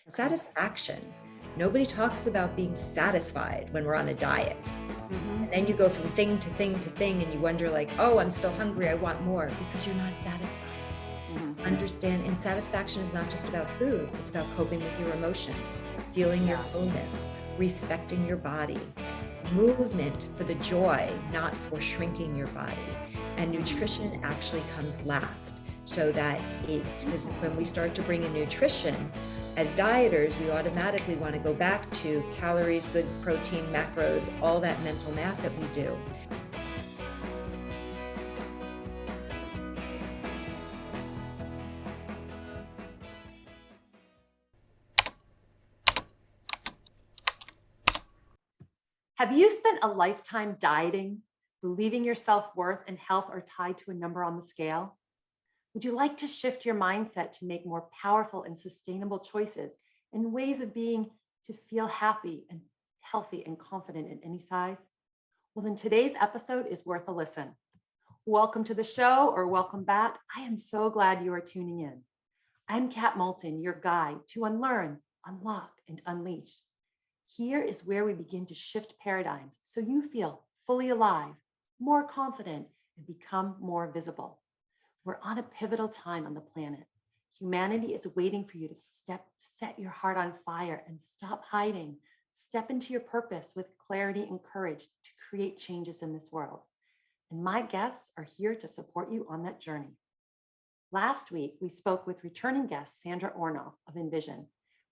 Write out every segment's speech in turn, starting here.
Okay. Satisfaction. Nobody talks about being satisfied when we're on a diet. Hmm. And then you go from thing to thing to thing and you wonder like, oh, I'm still hungry. I want more because you're not satisfied. Hmm. Understand, and satisfaction is not just about food. It's about coping with your emotions, feeling your Yeah. fullness, respecting your body, movement for the joy, not for shrinking your body. And Hmm. nutrition actually comes last. So that because when we start to bring in nutrition, as dieters, we automatically want to go back to calories, good protein, macros, all that mental math that we do. Have you spent a lifetime dieting, believing your self-worth and health are tied to a number on the scale? Would you like to shift your mindset to make more powerful and sustainable choices and ways of being to feel happy and healthy and confident in any size? Well, then today's episode is worth a listen. Welcome to the show or welcome back. I am so glad you are tuning in. I'm Kat Moulton, your guide to unlearn, unlock, and unleash. Here is where we begin to shift paradigms so you feel fully alive, more confident, and become more visible. We're on a pivotal time on the planet. Humanity is waiting for you to set your heart on fire and stop hiding. Step into your purpose with clarity and courage to create changes in this world. And my guests are here to support you on that journey. Last week, we spoke with returning guest Sandra Ornoff of Envision.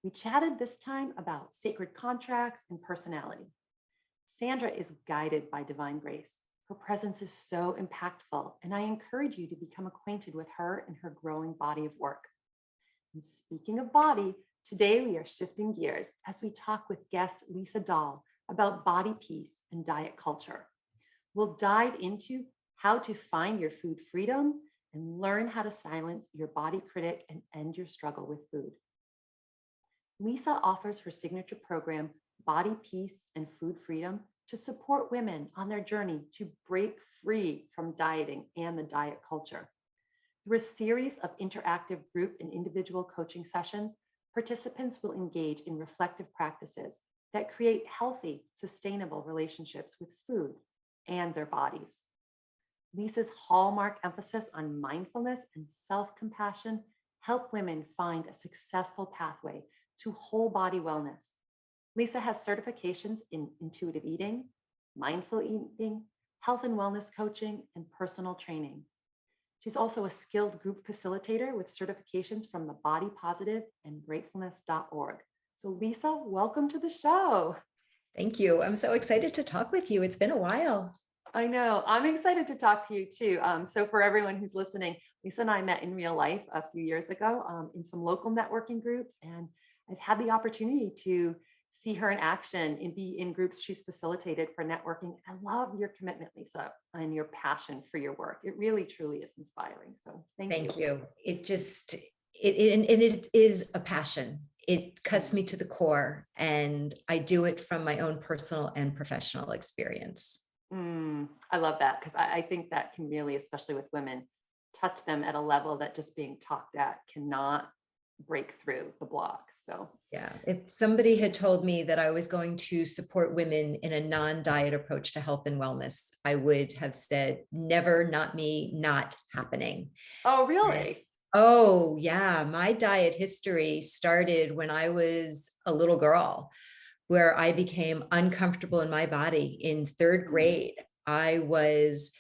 We chatted this time about sacred contracts and personality. Sandra is guided by divine grace. Her presence is so impactful, and I encourage you to become acquainted with her and her growing body of work. And speaking of body, today we are shifting gears as we talk with guest Lisa Dahl about body peace and diet culture. We'll dive into how to find your food freedom and learn how to silence your body critic and end your struggle with food. Lisa offers her signature program, Body Peace and Food Freedom, to support women on their journey to break free from dieting and the diet culture. Through a series of interactive group and individual coaching sessions, participants will engage in reflective practices that create healthy, sustainable relationships with food and their bodies. Lisa's hallmark emphasis on mindfulness and self-compassion help women find a successful pathway to whole body wellness. Lisa has certifications in intuitive eating, mindful eating, health and wellness coaching, and personal training. She's also a skilled group facilitator with certifications from the Body Positive and gratefulness.org. So Lisa, welcome to the show. Thank you. I'm so excited to talk with you. It's been a while. I know. I'm excited to talk to you too. So for everyone who's listening, Lisa and I met in real life a few years ago in some local networking groups, and I've had the opportunity to see her in action and be in groups she's facilitated for networking. I love your commitment, Lisa, and your passion for your work. It really, truly is inspiring. So thank you. Thank you. It is a passion. It cuts Mm. me to the core, and I do it from my own personal and professional experience. I love that because I think that can really, especially with women, touch them at a level that just being talked at cannot break through the block. So Yeah. If somebody had told me that I was going to support women in a non-diet approach to health and wellness, I would have said, never, not me, not happening. oh, And- really? Oh, yeah. My diet history started when I was a little girl, where I became uncomfortable in my body in third Mm. grade. I was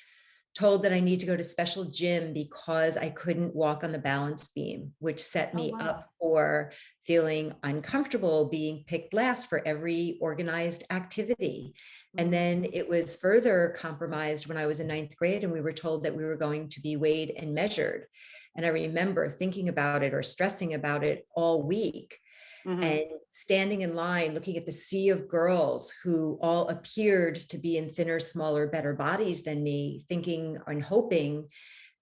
told that I need to go to special gym because I couldn't walk on the balance beam, which set Oh, me wow. up for feeling uncomfortable being picked last for every organized activity. And then Mhm. it was further compromised when I was in ninth grade and we were told that we were going to be weighed and measured. And I remember thinking about it or stressing about it all week Mhm. and standing in line looking at the sea of girls who all appeared to be in thinner, smaller, better bodies than me, thinking and hoping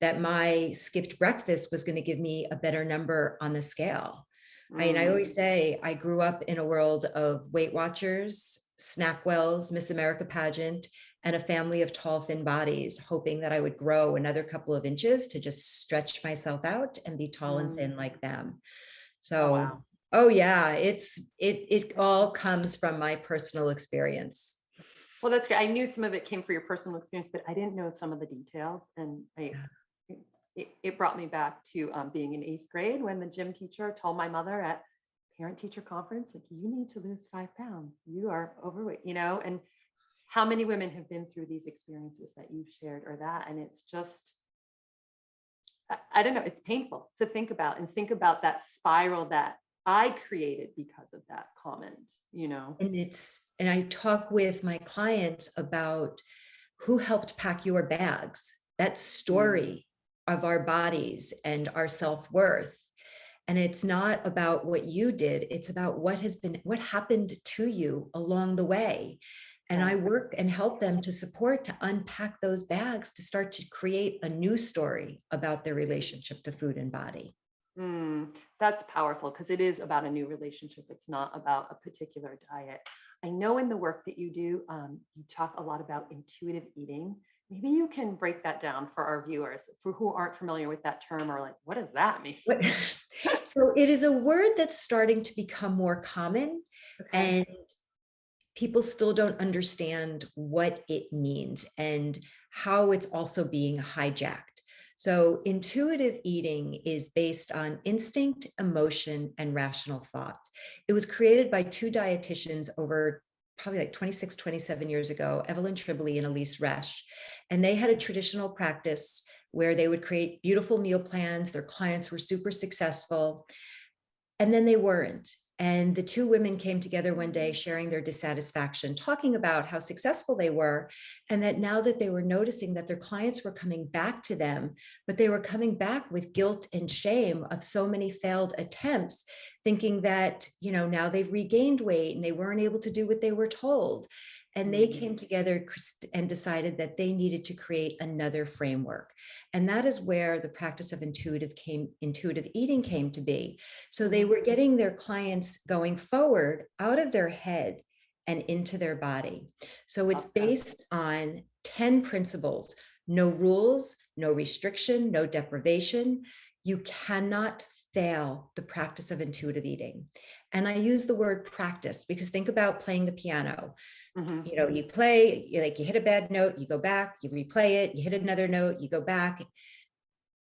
that my skipped breakfast was going to give me a better number on the scale. I mean, I Mm. always say I grew up in a world of Weight Watchers, Snackwells, Miss America pageant, and a family of tall, thin bodies, hoping that I would grow another couple of inches to just stretch myself out and be tall and Mm. thin like them. Oh, So wow. Oh yeah, it all comes from my personal experience. Well, that's great. I knew some of it came from your personal experience, but I didn't know some of the details. And it brought me back to being in eighth grade when the gym teacher told my mother at parent teacher conference, like, you need to lose 5 pounds. You are overweight, and how many women have been through these experiences that you've shared or that. And it's just, I don't know, it's painful to think about and think about that spiral that I created because of that comment. And I talk with my clients about who helped pack your bags, that Mm, story of our bodies and our self-worth. And it's not about what you did, it's about what happened to you along the way. And I right. work and help them to support, to unpack those bags, to start to create a new story about their relationship to food and body. That's powerful because it is about a new relationship. It's not about a particular diet. I know in the work that you do, you talk a lot about intuitive eating. Maybe you can break that down for our viewers, for who aren't familiar with that term or like, what does that mean? What- So it is a word that's starting to become more common, Okay. and people still don't understand what it means and how it's also being hijacked. So, intuitive eating is based on instinct, emotion, and rational thought. It was created by two dietitians over probably like 26, 27 years ago, Evelyn Tribbley and Elise Resch. And they had a traditional practice where they would create beautiful meal plans. Their clients were super successful, and then they weren't. And the two women came together one day, sharing their dissatisfaction, talking about how successful they were. And that now that they were noticing that their clients were coming back to them, but they were coming back with guilt and shame of so many failed attempts, thinking that, now they've regained weight and they weren't able to do what they were told. And they Mm, came together and decided that they needed to create another framework. And that is where the practice of intuitive eating came to be. So they mhm. were getting their clients going forward out of their head and into their body. So it's Love that. based on 10 principles: no rules, no restriction, no deprivation. You cannot fail the practice of intuitive eating. And I use the word practice because think about playing the piano. Mhm. You play, you hit a bad note, you go back, you replay it, you hit another note, you go back.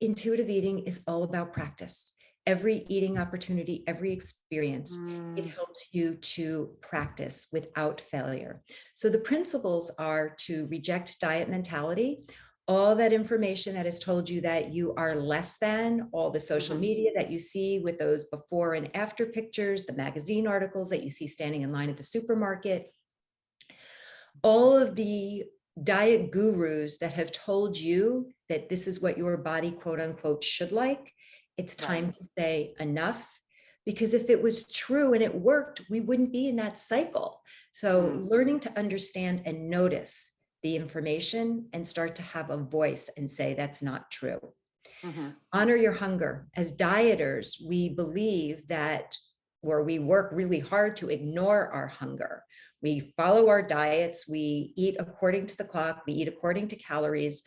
Intuitive eating is all about practice. Every eating opportunity, every experience, it Mm, helps you to practice without failure. So the principles are to reject diet mentality, all that information that has told you that you are less than, all the social mhm. media that you see with those before and after pictures, the magazine articles that you see standing in line at the supermarket, all of the diet gurus that have told you that this is what your body, quote unquote, should like. It's Right. time to say enough. Because if it was true and it worked, we wouldn't be in that cycle. So, Mm, learning to understand and notice the information and start to have a voice and say, that's not true. mhm. Honor your hunger. As dieters, we believe that, or we work really hard to ignore our hunger. We follow our diets, we eat according to the clock, we eat according to calories.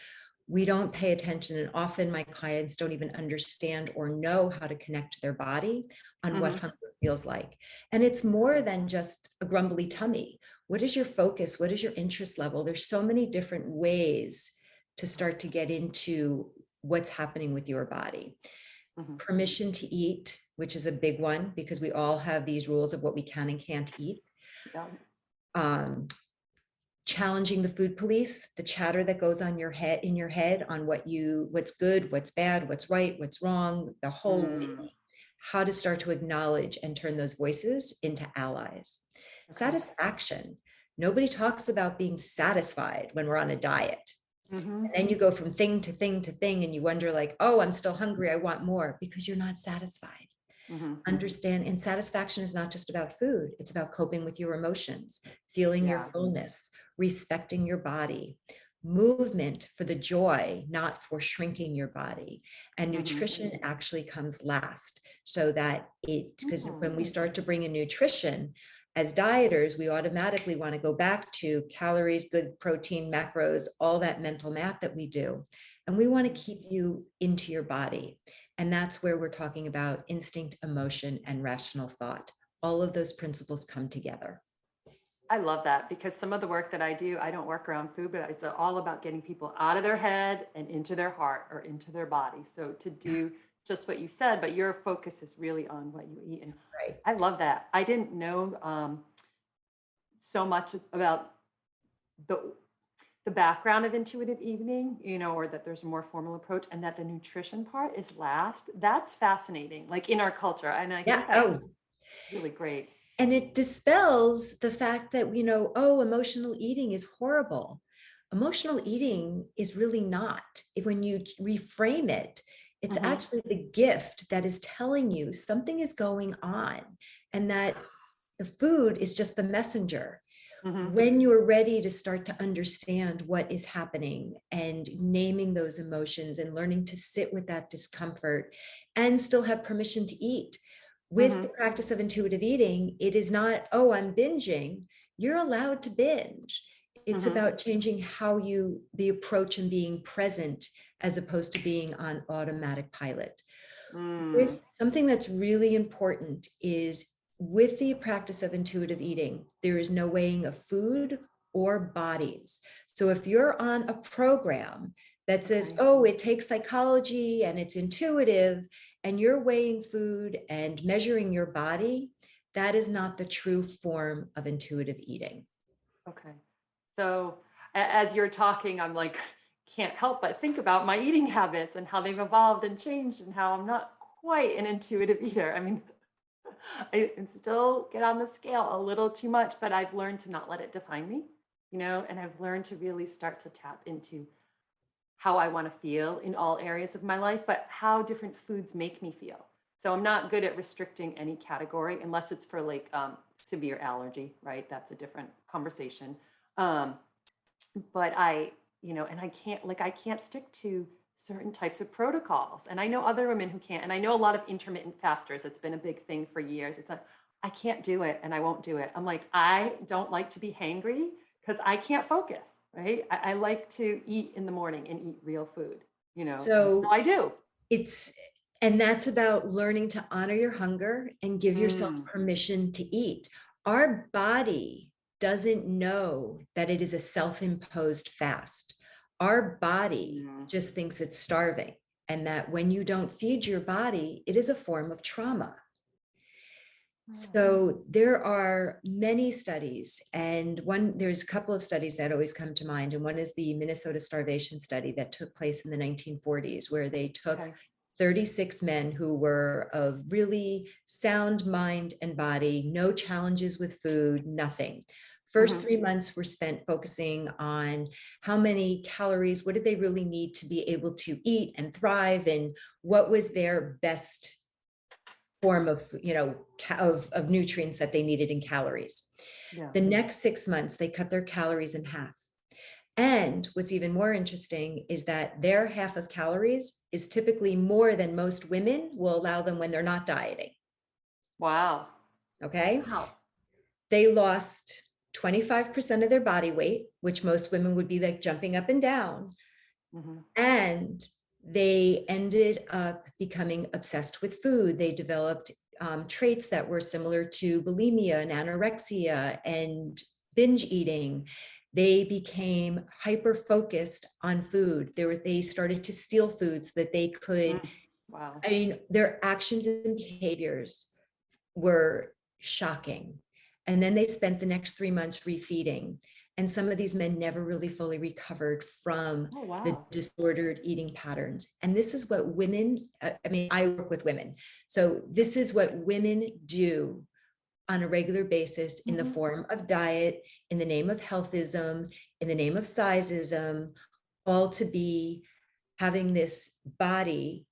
We don't pay attention, and often my clients don't even understand or know how to connect to their body on what Mhm. hunger feels like. And it's more than just a grumbly tummy. What is your focus? What is your interest level? There's so many different ways to start to get into what's happening with your body. Mhm. Permission to eat, which is a big one because we all have these rules of what we can and can't eat. Yeah. Um, Challenging the food police, the chatter that goes on in your head on what's good, what's bad, what's right, what's wrong, the whole Mm, how to start to acknowledge and turn those voices into allies. okay. Satisfaction. Nobody talks about being satisfied when we're on a diet. Mhm. And then you go from thing to thing to thing, and you wonder, like, oh, I'm still hungry. I want more, because you're not satisfied. Mhm. Understand, and satisfaction is not just about food, it's about coping with your emotions, feeling your Yeah. fullness, respecting your body, movement for the joy, not for shrinking your body. And Mhm. nutrition actually comes last, so that because when we Mm, start to bring in nutrition, as dieters, we automatically want to go back to calories, good protein, macros, all that mental map that we do. And we want to keep you into your body. And that's where we're talking about instinct, emotion, and rational thought. All of those principles come together. I love that because some of the work that I do, I don't work around food, but it's all about getting people out of their head and into their heart or into their body. So to do just what you said, but your focus is really on what you eat. And Right. I love that. I didn't know so much about the background of intuitive eating, or that there's a more formal approach and that the nutrition part is last. That's fascinating, like in our culture. And I Yeah. think that's Oh, really great. and it dispels the fact that, oh, emotional eating is horrible. Emotional eating is really not. When you reframe it, it's Hmm. actually the gift that is telling you something is going on and that the food is just the messenger. Hmm. When you're ready to start to understand what is happening and naming those emotions and learning to sit with that discomfort and still have permission to eat. With the Hmm. practice of intuitive eating, it is not, oh, I'm binging. You're allowed to binge. It's Hmm. about changing the approach and being present as opposed to being on automatic pilot. Mm. With something that's really important is with the practice of intuitive eating, there is no weighing of food or bodies. So if you're on a program that says, Okay. oh, it takes psychology and it's intuitive, and you're weighing food and measuring your body, that is not the true form of intuitive eating. Okay. So as you're talking, I'm like, can't help but think about my eating habits and how they've evolved and changed and how I'm not quite an intuitive eater. I mean, I still get on the scale a little too much, but I've learned to not let it define me, and I've learned to really start to tap into how I want to feel in all areas of my life, but how different foods make me feel. So I'm not good at restricting any category unless it's for like severe allergy, right? That's a different conversation. Um, but and I can't stick to certain types of protocols. And I know other women who can't. And I know a lot of intermittent fasters. It's been a big thing for years. It's like, I can't do it and I won't do it. I'm like, I don't like to be hangry because I can't focus, right? I like to eat in the morning and eat real food, and so So I do. it's, and that's about learning to honor your hunger and give yourself Mm, permission to eat. Our body doesn't know that it is a self-imposed fast. Our body mm, just thinks it's starving, and that when you don't feed your body, it is a form of trauma. mm. So there are many studies, and there's a couple of studies that always come to mind. And one is the Minnesota starvation study that took place in the 1940s, where they took Okay. 36 men who were of really sound mind and body, no challenges with food, nothing. First Hmm. 3 months were spent focusing on how many calories, what did they really need to be able to eat and thrive, and what was their best form of of nutrients that they needed in calories. Yeah. The next 6 months they cut their calories in half, and what's even more interesting is that their half of calories is typically more than most women will allow them when they're not dieting. Wow. Okay, Wow. they lost 25% of their body weight, which most women would be like jumping up and down, Hmm. and they ended up becoming obsessed with food. They developed traits that were similar to bulimia and anorexia and binge eating. They became hyper focused on food. They started to steal foods so that they could, Mm. Wow. I mean, their actions and behaviors were shocking. And then they spent the next 3 months refeeding. And some of these men never really fully recovered from Oh, the wow. disordered eating patterns. And this is what women, I mean, I work with women. So this is what women do on a regular basis in the Hmm. form of diet, in the name of healthism, in the name of sizeism, all to be having this body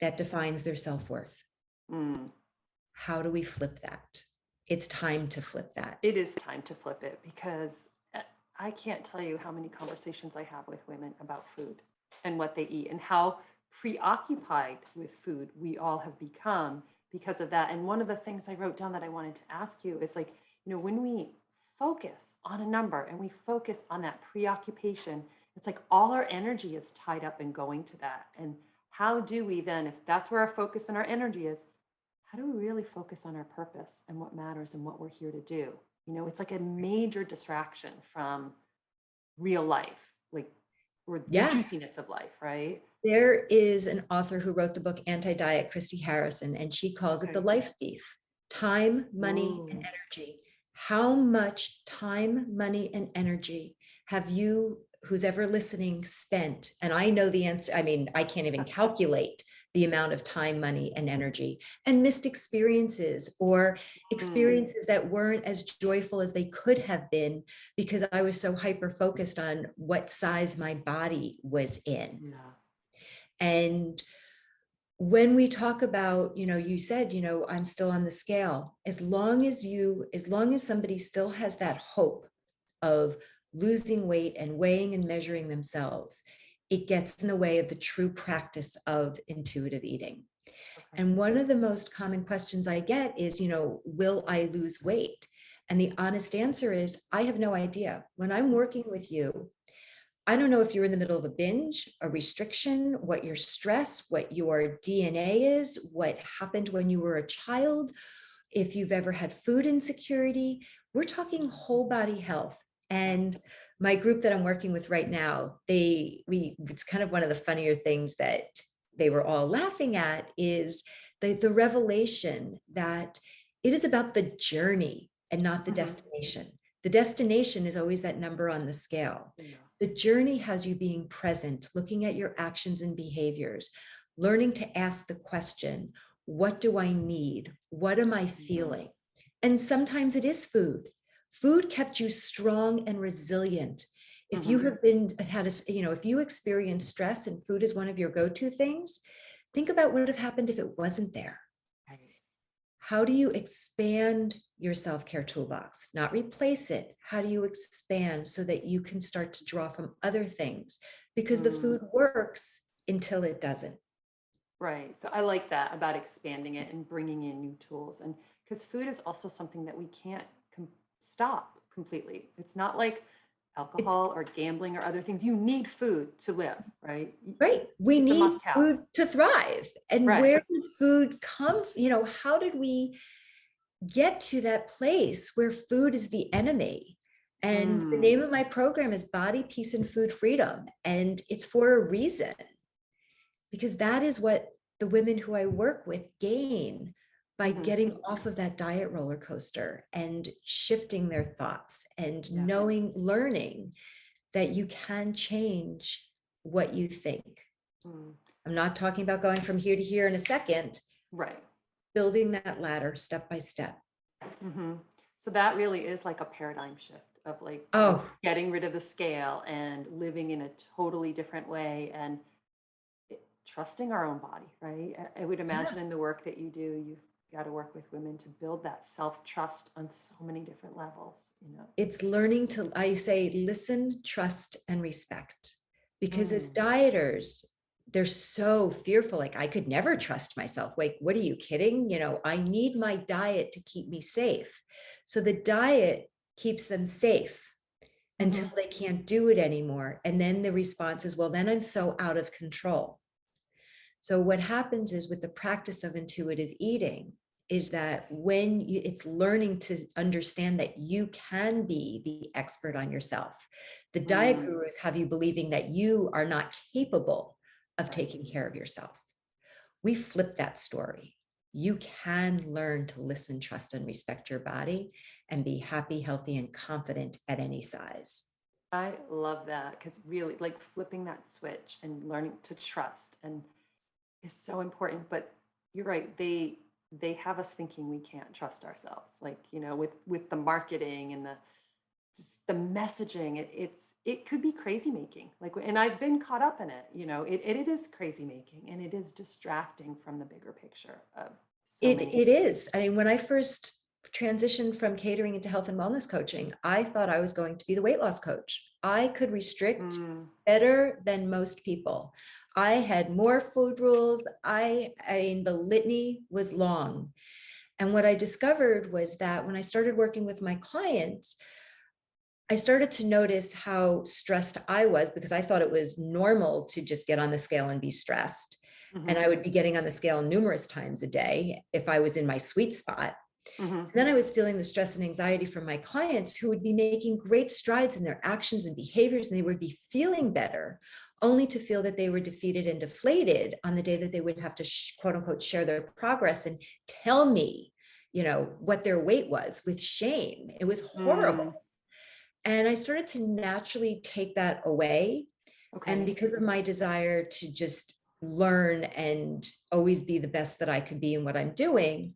that defines their self-worth. Mm. How do we flip that? It's time to flip that. It is time to flip it because I can't tell you how many conversations I have with women about food and what they eat and how preoccupied with food we all have become because of that. And one of the things I wrote down that I wanted to ask you is like, when we focus on a number and we focus on that preoccupation, it's like all our energy is tied up in going to that. And how do we then, if that's where our focus and our energy is, how do we really focus on our purpose and what matters and what we're here to do? It's like a major distraction from real life, like, or the Yeah. juiciness of life, right? There is an author who wrote the book Anti-Diet, Christy Harrison, and she calls it the Okay. life thief. Time, money, and Ooh. energy. How much time, money, and energy have you, who's ever listening, spent? And I know the answer. I mean, I can't even calculate the amount of time, money, and energy, and missed experiences, or Mm, experiences that weren't as joyful as they could have been because I was so hyper focused on what size my body was in. yeah. And when we talk about, you said, I'm still on the scale. As long as somebody still has that hope of losing weight and weighing and measuring themselves, it gets in the way of the true practice of intuitive eating. Okay. And one of the most common questions I get is, will I lose weight? And the honest answer is, I have no idea. When I'm working with you, I don't know if you're in the middle of a binge, a restriction, what your stress, what your DNA is, what happened when you were a child, if you've ever had food insecurity. We're talking whole body health. Yeah. And my group that I'm working with right now, it's kind of one of the funnier things that they were all laughing at is the revelation that it is about the journey and not the Mhm. destination. The destination is always that number on the scale. Yeah. The journey has you being present, looking at your actions and behaviors, learning to ask the question, what do I need? What am I Mhm. feeling? And sometimes it is food. Food kept you strong and resilient. If you Mhm. have been had a, if you experience stress and food is one of your go-to things, think about what would have happened if it wasn't there. Right. How do you expand your self-care toolbox? Not replace it. How do you expand so that you can start to draw from other things? Because the Mm. food works until it doesn't. Right. So I like that about expanding it and bringing in new tools. And because food is also something that we can't stop completely. It's not like It's alcohol or gambling or other things. You need food to live, right? right. We It's a need must have. food to thrive. And Right. where did food come? How did we get to that place where food is the enemy? And the Mm. name of my program is Body, Peace, and Food Freedom. And it's for a reason, because that is what the women who I work with gain by Hmm. getting off of that diet roller coaster and shifting their thoughts and Yeah. learning that you can change what you think. Mm. I'm not talking about going from here to here in a second, Right. building that ladder step by step. Hmm. So that really is like a paradigm shift of like Oh, getting rid of the scale and living in a totally different way and trusting our own body, right? I would yeah. imagine in the work that you do, you've got to work with women to build that self trust on so many different levels. It's learning to, I say, listen, trust, and respect. Because as Mm, dieters, they're so fearful. Like, I could never trust myself. Like, what are you kidding? I need my diet to keep me safe. So the diet keeps them safe until hmm. they can't do it anymore. And then the response is, well, then I'm so out of control. So what happens is with the practice of intuitive eating is that it's learning to understand that you can be the expert on yourself. The diet Mm, gurus have you believing that you are not capable of right. taking care of yourself. We flip that story. You can learn to listen, trust, and respect your body and be happy, healthy, and confident at any size. I love that because really, like flipping that switch and learning to trust and is so important. But you're right; they have us thinking we can't trust ourselves. Like with the marketing and the just the messaging, it could be crazy making. Like, and I've been caught up in it. It is crazy making, and it is distracting from the bigger picture of so many. It is. I mean, when I first transitioned from catering into health and wellness coaching, I thought I was going to be the weight loss coach. I could restrict Mm, better than most people. I had more food rules. I mean, the litany was long. And what I discovered was that when I started working with my clients, I started to notice how stressed I was because I thought it was normal to just get on the scale and be stressed. And I Mhm. would be getting on the scale numerous times a day if I was in my sweet spot. Mhm. And then I was feeling the stress and anxiety from my clients who would be making great strides in their actions and behaviors, and they would be feeling better, only to feel that they were defeated and deflated on the day that they would have to quote unquote share their progress and tell me, what their weight was with shame. It was horrible. Mm. And I started to naturally take that away. And Okay. because of my desire to just learn and always be the best that I could be in what I'm doing,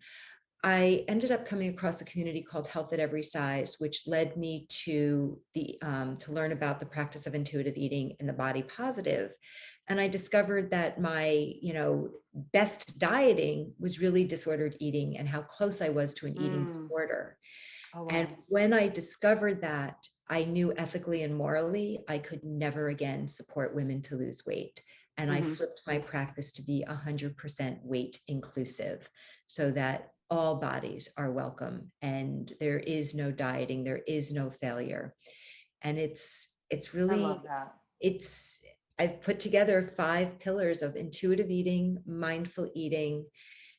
I ended up coming across a community called Health at Every Size, which led me to to learn about the practice of intuitive eating and the body positive. And I discovered that my, best dieting was really disordered eating and how close I was to an eating Mm. disorder. Oh, And wow. when I discovered that, I knew ethically and morally, I could never again support women to lose weight. And I Mhm. flipped my practice to be 100% weight inclusive so that all bodies are welcome and there is no dieting, there is no failure. And it's I love really, that. it's, I've put together 5 pillars of intuitive eating, mindful eating,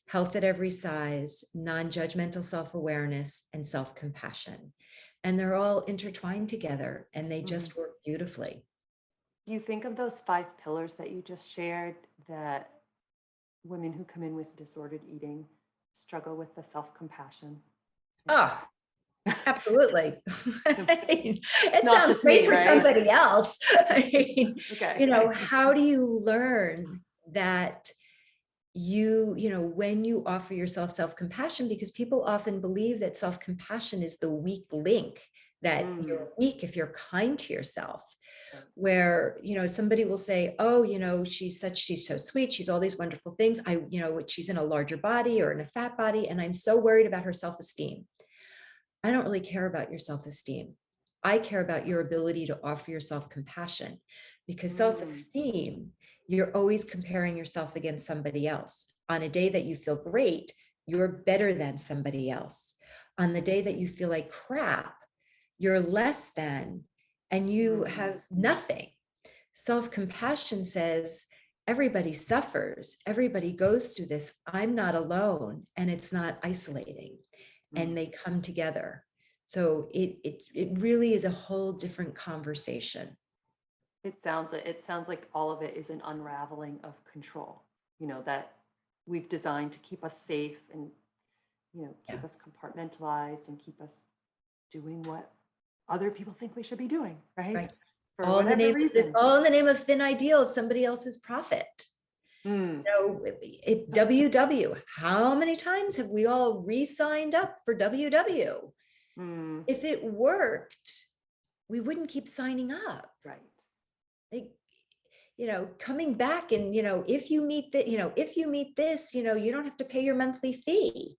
health at every size, non-judgmental self-awareness, and self-compassion. And they're all intertwined together and they Mhm. just work beautifully. Do you think of those 5 pillars that you just shared that women who come in with disordered eating struggle with the self-compassion? Oh, absolutely. It Not sounds just great me, for right? somebody else. I mean, Okay. how do you learn that when you offer yourself self-compassion, because people often believe that self-compassion is the weak link, that Mm. you're weak if you're kind to yourself, Right. where somebody will say, oh, she's so sweet, she's all these wonderful things, she's in a larger body or in a fat body, and I'm so worried about her self-esteem. I don't really care about your self-esteem. I care about your ability to offer yourself compassion, because Mm. self-esteem, you're always comparing yourself against somebody else. On a day that you feel great, you're better than somebody else. On the day that you feel like crap, you're less than, and you Mm. have nothing. Self-compassion says, everybody suffers, everybody goes through this. I'm not alone, and it's not isolating, Mm. and they come together. So it really is a whole different conversation. It sounds like all of it is an unraveling of control, that we've designed to keep us safe and, Yeah, keep us compartmentalized and keep us doing what other people think we should be doing, right? right. For All in the whatever name of this, reason. all in the name of thin ideal of somebody else's profit. Mm. WW. How many times have we all re-signed up for WW? Mm. If it worked, we wouldn't keep signing up. Right. Like, coming back and, if you meet that, if you meet this, you don't have to pay your monthly fee.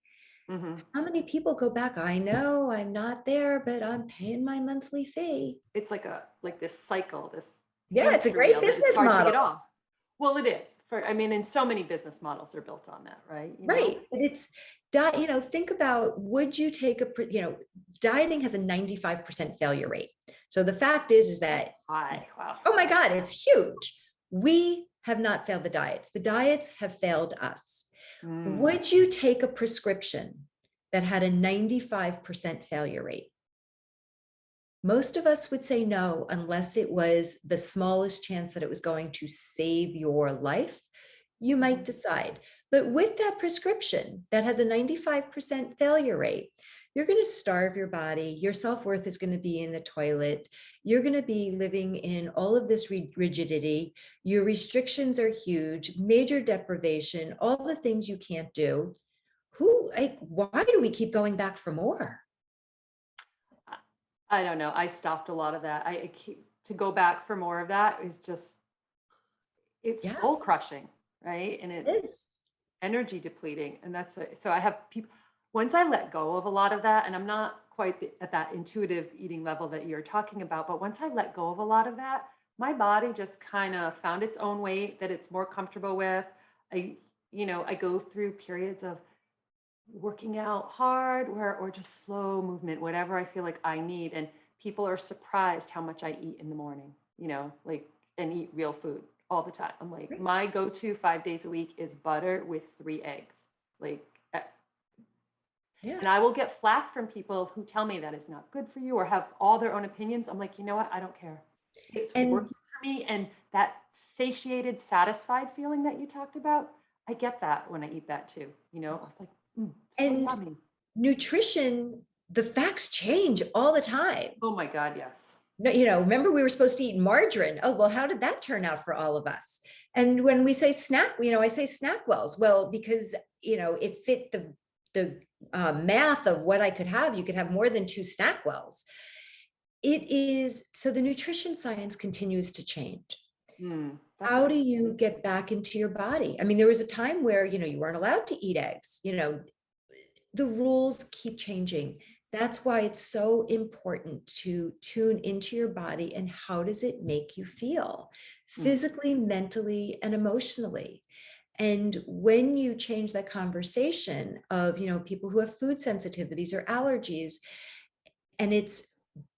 Hmm. How many people go back? I know I'm not there, but I'm paying my monthly fee. It's like this cycle, this Yeah, it's a hamster great wheel that it's business hard to model. get off. Well, it is. And so many business models are built on that, right? Right. But think about, would you take dieting has a 95% failure rate. So the fact is That's that, high. Wow. oh my God, it's huge. We have not failed the diets. The diets have failed us. Mm. Would you take a prescription that had a 95% failure rate? Most of us would say no, unless it was the smallest chance that it was going to save your life. You might Mhm. decide. But with that prescription that has a 95% failure rate, you're going to starve your body. Your self-worth is going to be in the toilet. You're going to be living in all of this rigidity. Your restrictions are huge, major deprivation, all the things you can't do. Why do we keep going back for more? I don't know. I stopped a lot of that. I keep to go back for more of that is just it's Yeah, soul crushing, right? And it's it is. energy depleting. And so I have people once I let go of a lot of that, and I'm not quite at that intuitive eating level that you're talking about, but once I let go of a lot of that, my body just kind of found its own weight that it's more comfortable with. I, I go through periods of working out hard or just slow movement, whatever I feel like I need. And people are surprised how much I eat in the morning, like and eat real food. all the time. I'm like, Right. my go-to 5 days a week is butter with 3 eggs. Like, Yeah. and I will get flack from people who tell me that is not good for you or have all their own opinions. I'm like, you know what? I don't care. It's And working for me. And that satiated, satisfied feeling that you talked about, I get that when I eat that too. I was like, so and yummy. nutrition, the facts change all the time. Oh my God, yes. No, remember we were supposed to eat margarine. Oh, well, how did that turn out for all of us? And when we say snack, I say snack wells. Well, because, it fit the math of what I could have. You could have more than 2 snack wells. So the nutrition science continues to change. That's a How do good you point. get back into your body? I mean, there was a time where, you weren't allowed to eat eggs, the rules keep changing. That's why it's so important to tune into your body and how does it make you feel Mm, physically, mentally, and emotionally. And when you change that conversation of, people who have food sensitivities or allergies, and it's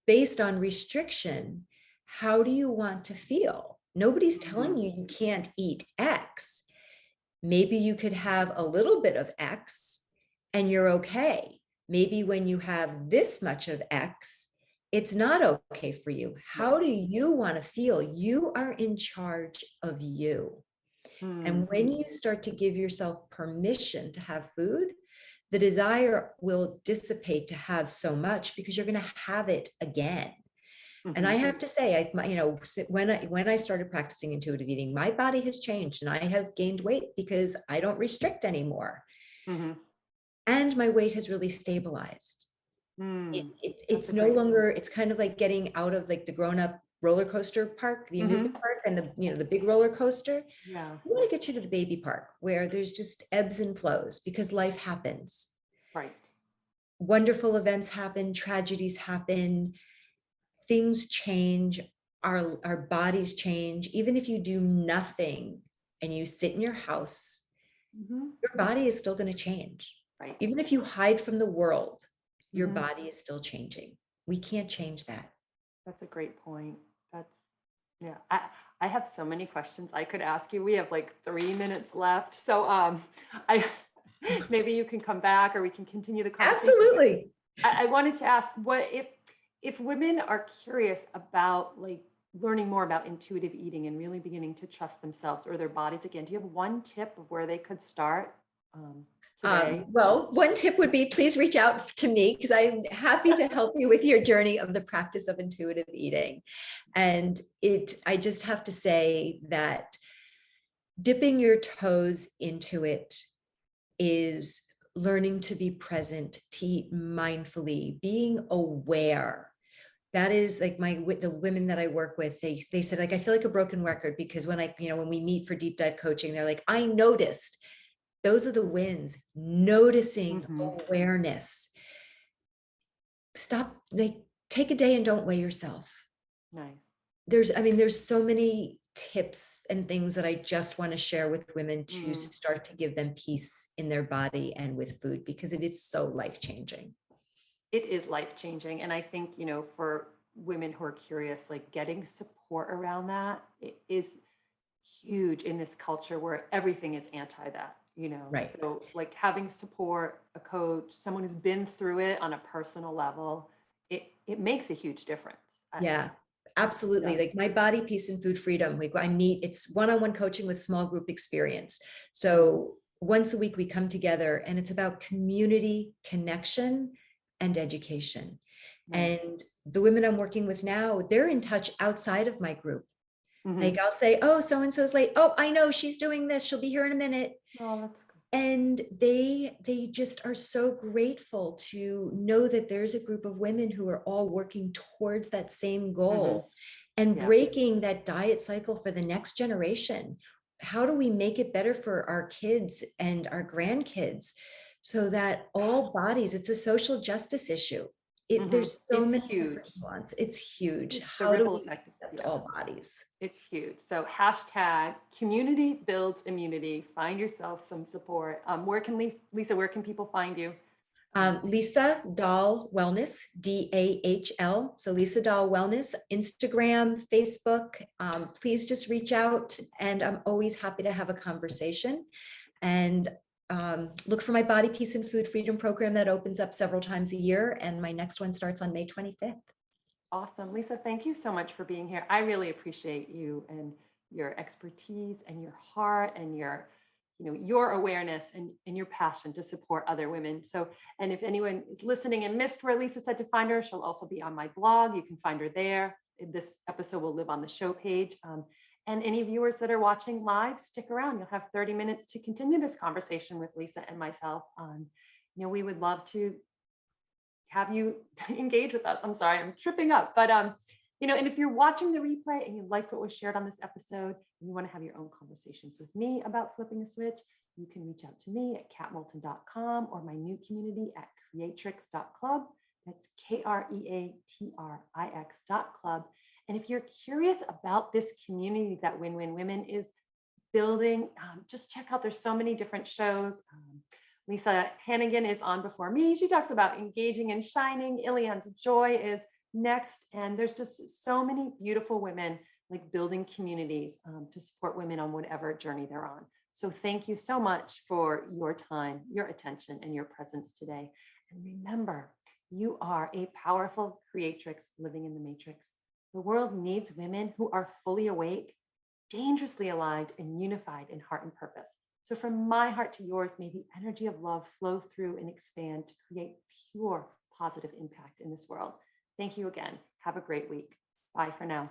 based on restriction, how do you want to feel? Nobody's telling mhm. you can't eat X. Maybe you could have a little bit of X and you're okay. Maybe when you have this much of X, it's not okay for you. How Right. do you want to feel? You are in charge of you. Mm, And when you start to give yourself permission to have food, the desire will dissipate to have so much because you're going to have it again. And I mhm, have to say, when I started practicing intuitive eating, my body has changed and I have gained weight because I don't restrict anymore. mhm. And my weight has really stabilized. Mm, that's It's a no great point. longer, it's kind of like getting out of like the grown-up roller coaster park, the amusement Mhm. park and the big roller coaster. Yeah, I want to get you to the baby park where there's just ebbs and flows because life happens. right. Wonderful events happen, tragedies happen, things change, our bodies change. Even if you do nothing and you sit in your house, Mhm. your body is still going to change. Right. Even if you hide from the world, your Mhm. body is still changing. We can't change that. That's a great point. That's yeah. I have so many questions I could ask you. We have like 3 minutes left. So I maybe you can come back or we can continue the conversation. But Absolutely. I wanted to ask what if women are curious about like learning more about intuitive eating and really beginning to trust themselves or their bodies again, do you have one tip of where they could start today? Well, one tip would be please reach out to me because I'm happy to help you with your journey of the practice of intuitive eating. And I just have to say that dipping your toes into it is learning to be present, to eat mindfully, being aware. That is like the women that I work with, they said, like, I feel like a broken record because when we meet for deep dive coaching, they're like, I noticed. Those are the wins, noticing Hmm. awareness. Stop, like, take a day and don't weigh yourself. Nice. There's so many tips and things that I just want to share with women to Mm. start to give them peace in their body and with food because it is so life-changing. It is life changing. And I think, for women who are curious, like getting support around that is huge in this culture where everything is anti that. Right. So, like having support, a coach, someone who's been through it on a personal level, it makes a huge difference. Yeah, It absolutely. does. Like my body, peace, and food freedom. It's one-on-one coaching with small group experience. Mm, So once a week we come together and it's about community connection and education. nice. And the women I'm working with now, they're in touch outside of my group. Like Hmm. I'll say, oh, so-and-so's late. Oh, I know she's doing this. She'll be here in a minute. Oh, that's good. And they just are so grateful to know that there's a group of women who are all working towards that same Hmm. goal and Yeah. breaking that diet cycle for the next generation. How do we make it better for our kids and our grandkids so that all bodies, it's a social justice issue. Hmm. There's so It's many huge. different ones. It's huge. The How do ripple we effect is, accept yeah. all bodies? It's huge. So hashtag community builds immunity. Find yourself some support. Where can Lisa, where can people find you? Lisa Dahl Wellness, Dahl. So Lisa Dahl Wellness, Instagram, Facebook. Please just reach out, and I'm always happy to have a conversation. And look for my Body, Peace, and Food Freedom program that opens up several times a year. And my next one starts on May 25th. Awesome. Lisa, thank you so much for being here. I really appreciate you and your expertise and your heart and your awareness and your passion to support other women. So, and if anyone is listening and missed where Lisa said to find her, she'll also be on my blog. You can find her there. This episode will live on the show page. And any viewers that are watching live, stick around. You'll have 30 minutes to continue this conversation with Lisa and myself. We would love to have you engage with us. I'm sorry, I'm tripping up. But and if you're watching the replay and you liked what was shared on this episode, and you want to have your own conversations with me about flipping a switch, you can reach out to me at katmoulton.com or my new community at creatrix.club. That's KREATRIX.club. And if you're curious about this community that Win Win Women is building, just check out, there's so many different shows. Lisa Hannigan is on before me. She talks about engaging and shining. Ilian's Joy is next. And there's just so many beautiful women like building communities to support women on whatever journey they're on. So thank you so much for your time, your attention, and your presence today. And remember, you are a powerful creatrix living in the matrix. The world needs women who are fully awake, dangerously aligned, and unified in heart and purpose. So from my heart to yours, may the energy of love flow through and expand to create pure positive impact in this world. Thank you again. Have a great week. Bye for now.